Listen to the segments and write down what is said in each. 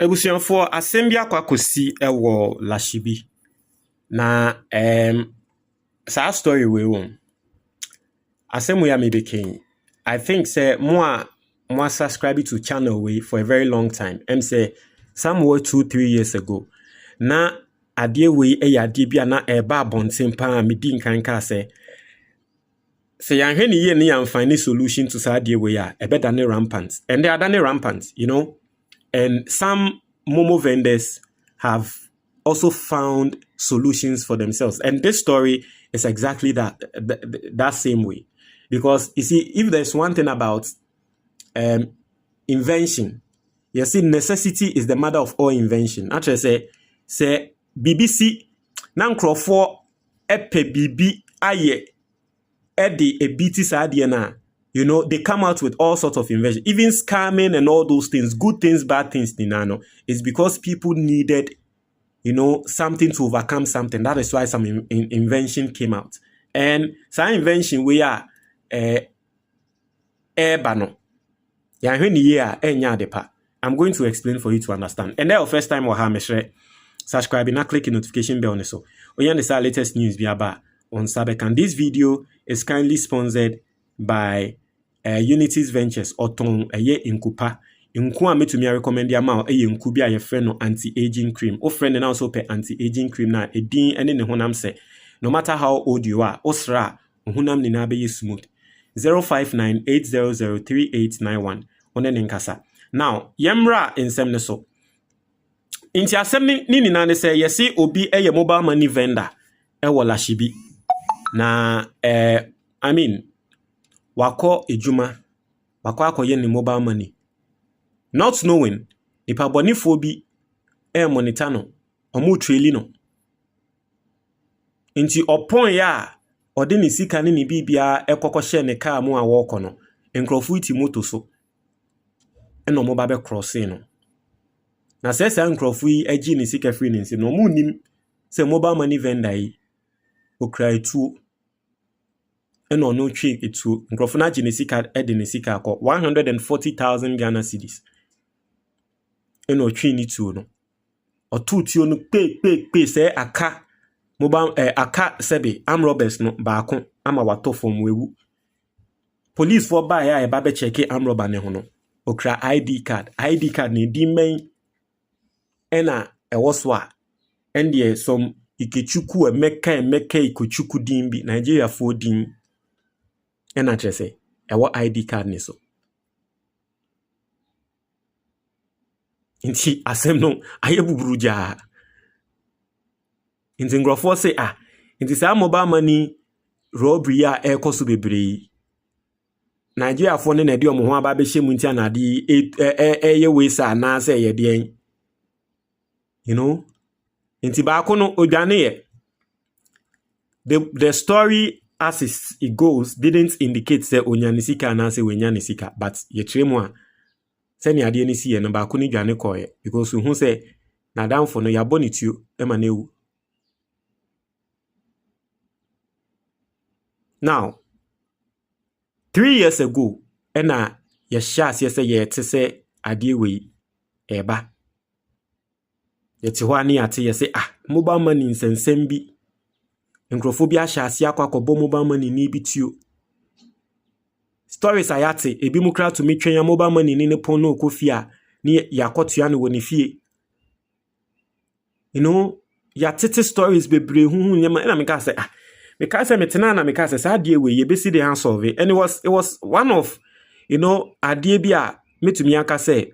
Ebusianfo asɛm bi akwakosi ewo Lashibi. Na sa story we won. Asɛm we amebeken. I think say more subscribe to channel we for a very long time. Say somewhere 2-3 years ago. Na adie we ade bia na eba abonten pa me di nkan ka say yan hwe ne ye ne yan find solution to sa adie we a ebeda ne rampant. And they are done rampant, you know. And some MOMO vendors have also found solutions for themselves. And this story is exactly that same way. Because, you see, if there's one thing about invention, you see, necessity is the mother of all invention. Actually, say BBC, nankrofo epe bibi aye edi ebiti sa. You know, they come out with all sorts of inventions, even scamming and all those things, good things, bad things, Ninano. It's because people needed, you know, something to overcome something. That is why some invention came out. And some invention we are bano. I'm going to explain for you to understand. And then first time subscribe and click the notification bell. So we understand latest news on Sabek. And this video is kindly sponsored by Unity's Ventures Oton eye inkupa nku a metumi recommend ya ma eye nku bi a ye frɛ no anti-aging cream o friend na also pe anti-aging cream na edin ene ne honam se no matter how old you are osra honam ni na be smooth 0598003891 one ne nkasa now yemra ensem ne so inti asem ni na ne se yesi obi eye mobile money vendor wo Lashibi na I mean wako ejuma wako akoye ni mobile money not knowing nipa bonifo bi monitor no omu traili no nti opon ya ode ni sika ni bibia ekokoshe ne car mu a woko no enkrofo iti moto so eno mo ba be crossing no na sesa enkrofo yi agi ni sika free ni nsi no mu nim se mobile money vendor yi okra etu eno no twi etu nkrofo na agi ni sika ede ni sika akọ 140,000 Ghana cedis eno twi ni tu no otutuo no pe se aka mobile aka sebe am robbers no baako ama wato fom wewu police for buy ya e ba be check am robber ne ho no okra ID card ne di men ena ewoso a ende some ikechuku emeka ikochuku din bi Nigeria for din ena chese ewo ID card ne so inti asem no aye buburuja inti ngrofo say inti sa mobile money robbery a ekoso bebre Nigeria for ne na de omo ho aba be hye mu nti anade eye we sa na say ye de you know inti ba ko no odwane ye the story as it goes didn't indicate say onyanisika na say wenyanisika but ye tremu a say ni ade ni si ye no ba ko ni dwane koye because who say na down for no ya bonituo e ma na ewu. Now 3 years ago ena ye shas ye say ye te say ade we eba ye te ho ani ate ye say mobile money nsensem bi nkrofo bi ahya akwakobo mobile money ni bituo stories ayate ebi mu kra to metwen ya mobile money ni ne pon no okofia ni yakotua no woni fie you know ya tete stories bebre huhu nyama na meka say meka say metena na meka say sadie we ye besi dey solve it. And it was one of, you know, adie bi a metumi aka say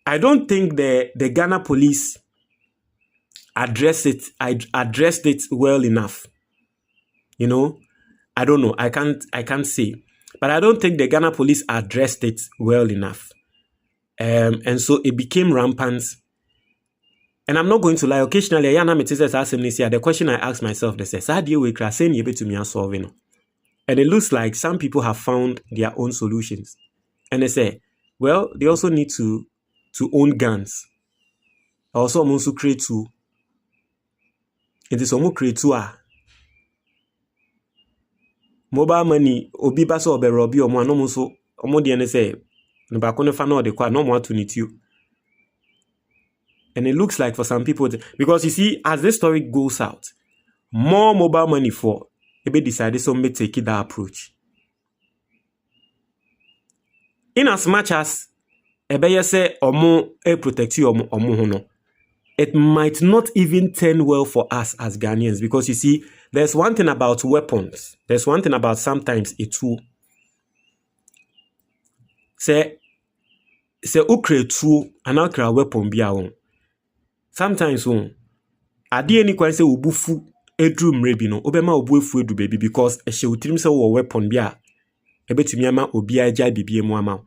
I don't think the Ghana police addressed it well enough. You know, I don't know. I can't say. But I don't think the Ghana police addressed it well enough. And so it became rampant. And I'm not going to lie, occasionally, the question I ask myself, they say, solving. And it looks like some people have found their own solutions. And they say, well, they also need to own guns. Also, also create two. It is almost create two. Mobile money, obi baso obe robi omo anomuso, omo di ene say, no ba ko no fa no de kwa no mo ato ne tio. And it looks like for some people, because you see, as this story goes out, more mobile money for maybe decided some may take that approach. In as much as ebe say omo protect you omo hono, it might not even turn well for us as Ghanaians, because you see, there's one thing about weapons. There's one thing about sometimes a tool. Say ukre tool and ukre weapon be a sometimes ade any kwan say obufu edru mrebi no obema obufu edu baby, because e she utrim say wo weapon bi a ebetumi ama obi agya bibie mu ama.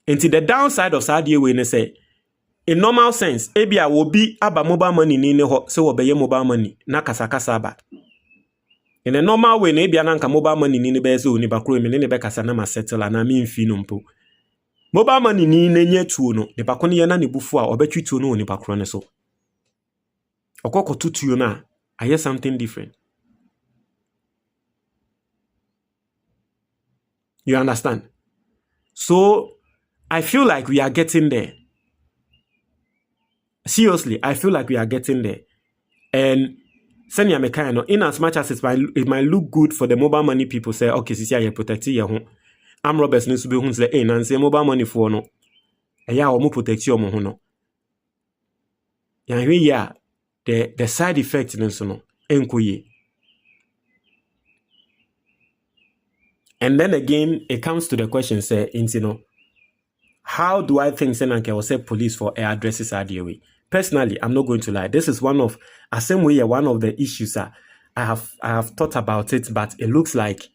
Enti the downside of sad we ne say in normal sense ebia wo bi aba mobile money ni ne ho say wo beye mobile money na kasakasa aba. In a normal way na ebia na nka mobile money ni ne be say oni ba kro me ne be kasa na ma settle na me mfi no mpo. Mobile money ni ne nya tuo no ne ba ko ne ye na ne bufu a obetwi tuo no oni ba kro ne so. Okoko tutuo na I hear something different. You understand? So I feel like we are getting there. Seriously, I feel like we are getting there. And send me kind of, in as much as it might look good for the mobile money people say, okay, sisi I protect your home. I'm Roberts needs to be who say, hey, Nancy, mobile money for no. Yeah, omo protect your home no. Yeah, the side effect no enkoye. And then again, it comes to the question, say, how do I think Senanke will say police for air addresses are the way? Personally, I'm not going to lie. This is one of the issues that I have thought about it, but it looks like,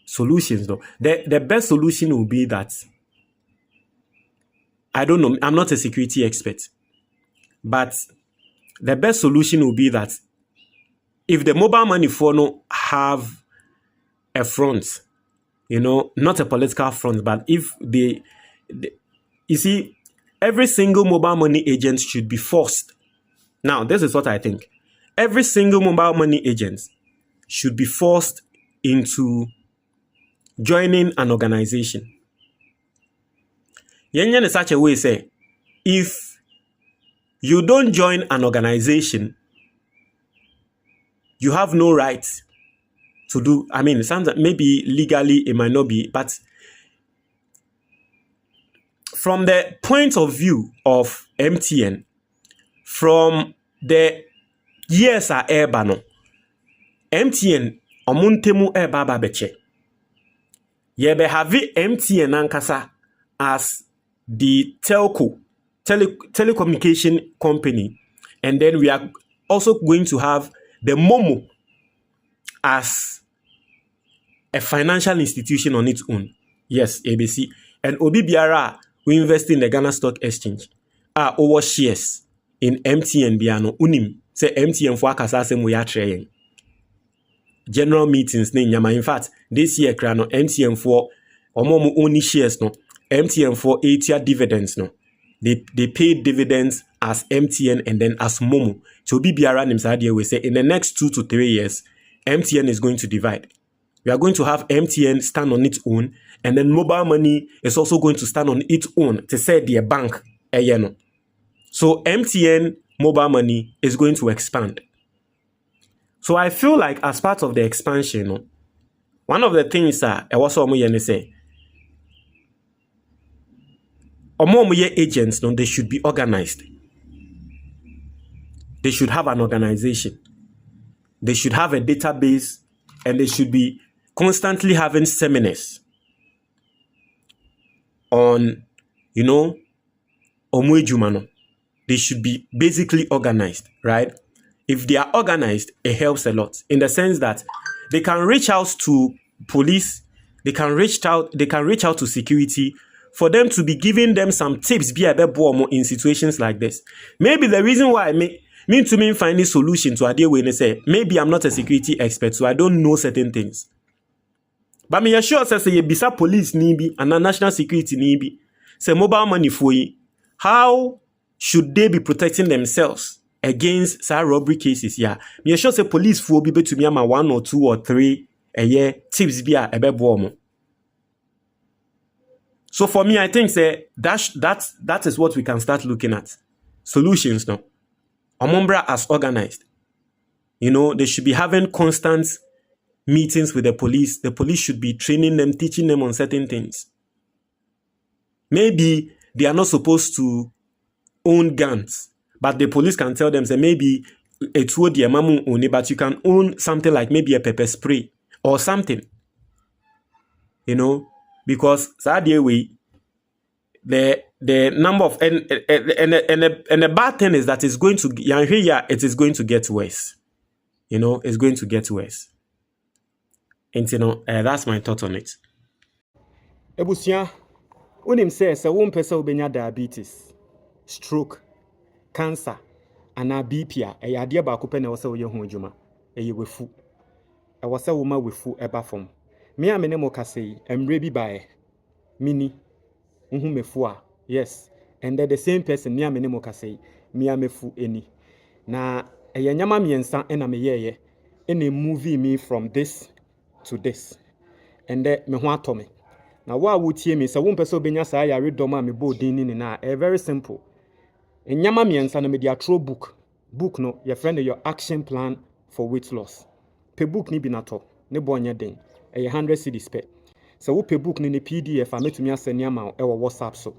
solutions though. The best solution will be that, I don't know, I'm not a security expert, but the best solution will be that if the mobile money phone have a front, not a political front, but if you see, every single mobile money agent should be forced. Now, this is what I think. Every single mobile money agent should be forced into joining an organization. Yenyen in such a way, say, if you don't join an organization, you have no right to do, it sounds like maybe legally it might not be, but from the point of view of MTN, from the years are erbano, MTN omuntemu erbaba beche. Yebe have MTN ankasa as the telecommunication company, and then we are also going to have the MOMO as a financial institution on its own. Yes, ABC. And Obi Biara, we invest in the Ghana Stock Exchange. Over shares in MTN Biano. Unim. Say MTN for akasa we are trying. General meetings, in fact, this year, MTN for Omomo only shares, no. MTN for 8-year dividends, no. They pay dividends as MTN and then as MOMO. So Obi Biara Nimsadia will say in the next 2 to 3 years, MTN is going to divide. We are going to have MTN stand on its own, and then mobile money is also going to stand on its own to say their bank. So MTN mobile money is going to expand. So I feel like as part of the expansion, one of the things that I was say, agents, they should be organized. They should have an organization. They should have a database, and they should be constantly having seminars on, Omwejumano. They should be basically organized, right? If they are organized, it helps a lot in the sense that they can reach out to police, they can reach out to security for them to be giving them some tips in situations like this. Maybe the reason why I finding solution to idea when they say maybe I'm not a security expert, so I don't know certain things. But me assure say you bisa police nibi and national security nibi say mobile money for you. How should they be protecting themselves against some robbery cases? Yeah, me assure say police for be to me 1 or 2 or 3 a year tips be a bebo mo. So for me, I think say that is what we can start looking at. Solutions now. Omombra as organized. They should be having constant meetings with the police. The police should be training them, teaching them on certain things. Maybe they are not supposed to own guns, but the police can tell them, say, maybe it's what the mamu own, but you can own something like maybe a pepper spray or something. Because that way, the number of and the bad thing is that it is going to get worse. It's going to get worse. And that's my thought on it. Ebusia, unim se won pese obenya diabetes, stroke, cancer, ana BP a ade ba ko pe na wo se wo ye ho adwuma. Eye wefu. E wo se wo ma wefu eba fom. Me a me ne mo kase emre bi bae. Mini nhu mefu a. Yes. And the same person me a me ne mo kase me a mefu eni. Na eye nyama miensa na me yeye. Ene movie me from this to this. And me ho atome. Now, what would you mean? So, one person be say I read Doma me bo din ni na. Very simple. In Yama miensa na media throw book. Book no, your friend your action plan for weight loss. Pe book ni binato. Ne bo nya den. 100 cedis pe. So, wo pe book ni PDF a metumi aseni ama e wo WhatsApp so.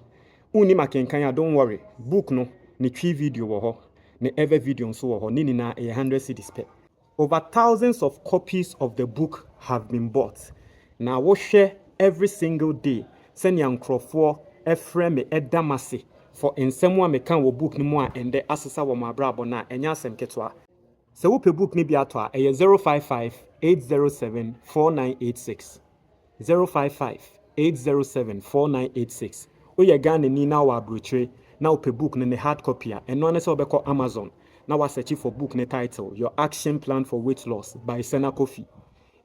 Uni makenkan ya, don't worry. Book no ni twi video wo ho. Ne ever video nso wo ho. Ni na 100 cedis pe. Over thousands of copies of the book have been bought. Now, we share every single day. Send young crofo a frame edamasi for in someone me can wo book ni mo and the assessor wo mabrabo na enya sem ketwa. So wo pe book ni bi atwa 055-807-4986. 055-807-4986. Oye Ghana ni na wa abrochire na wo pe book ni hard copy a eno ane se obekọ Amazon. Now I search for book ne title, Your Action Plan for Weight Loss by Sena Kofi.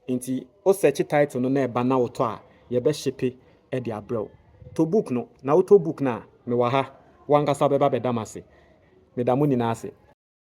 Inti o search title no na eba na oto a ye be shipe e dia brew. To book no, na auto book na me wa ha, wanga sa beba be damase. Me damu ni na ase.